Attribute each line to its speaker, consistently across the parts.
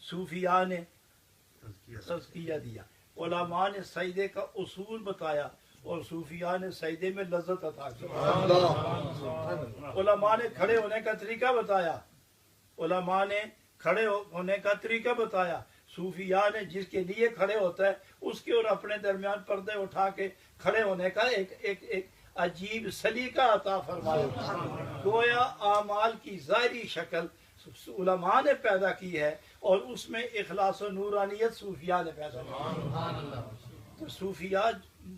Speaker 1: صوفیاء نے تزکیہ دیا، علماء نے سجدے کا اصول بتایا اور صوفیاء نے سجدے میں لذت عطا کی۔ علماء نے کھڑے ہونے کا طریقہ بتایا، علماء نے کھڑے ہونے کا طریقہ بتایا، صوفیاء نے جس کے لیے کھڑے ہوتا ہے اس کے اور اپنے درمیان پردے اٹھا کے کھڑے ہونے کا ایک عجیب سلیقہ عطا فرمایا۔ گویا اعمال کی ظاہری شکل علماء نے پیدا کی ہے اور اس میں اخلاص و نورانیت صوفیاء نے پیدا کی۔ تو صوفیاء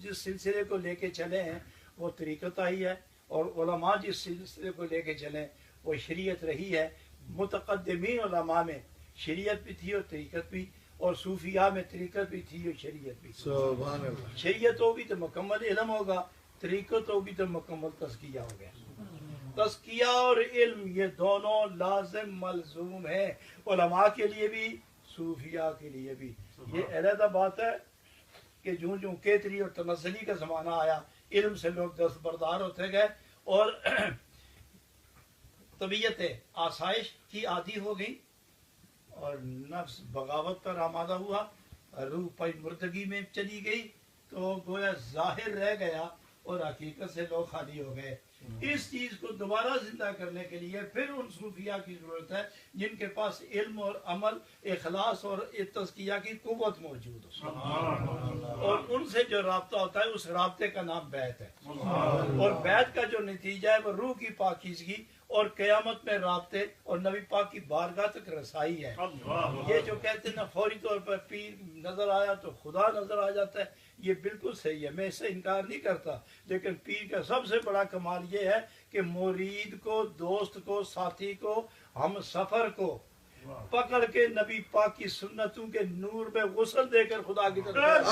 Speaker 1: جس سلسلے کو لے کے چلے ہیں وہ طریقت آئی ہے، اور علماء جس سلسلے کو لے کے چلے وہ شریعت رہی ہے۔ متقدمین علماء میں شریعت بھی تھی اور طریقت بھی، اور صوفیاء میں طریقت بھی تھی اور شریعت بھی۔ سبحان اللہ۔ شریعت ہوگی تو مکمل علم ہوگا، طریقت ہوگی تو مکمل تزکیہ ہو گیا۔ تزکیہ اور علم یہ دونوں لازم ملزوم ہیں، علماء کے لیے بھی صوفیاء کے لیے بھی۔ یہ علیحدہ بات ہے کہ جوں جوں کیتری اور تنزلی کا زمانہ آیا، علم سے لوگ دستبردار ہوتے گئے اور طبیعت آسائش کی عادی ہو گئی اور نفس بغاوت پر آمادہ ہوا، روح پی مردگی میں چلی گئی، تو گویا ظاہر رہ گیا اور حقیقت سے لوگ خالی ہو گئے۔ اس چیز کو دوبارہ زندہ کرنے کے لیے پھر ان صوفیاء کی ضرورت ہے جن کے پاس علم اور عمل، اخلاص اور تزکیہ کی قوت موجود ہو، اور ان سے جو رابطہ ہوتا ہے اس رابطے کا نام بیعت ہے، اور بیعت کا جو نتیجہ ہے وہ روح کی پاکیزگی اور قیامت میں رابطے اور نبی پاک کی بارگاہ تک رسائی ہے۔ یہ جو کہتے ہیں نا فوری طور پر پیر نظر آیا تو خدا نظر آ جاتا ہے، یہ بالکل صحیح ہے، میں اس سے انکار نہیں کرتا، لیکن پیر کا سب سے بڑا کمال یہ ہے کہ مرید کو، دوست کو، ساتھی کو، ہم سفر کو پکڑ کے نبی پاک کی سنتوں کے نور میں غسل دے کر خدا کی طرف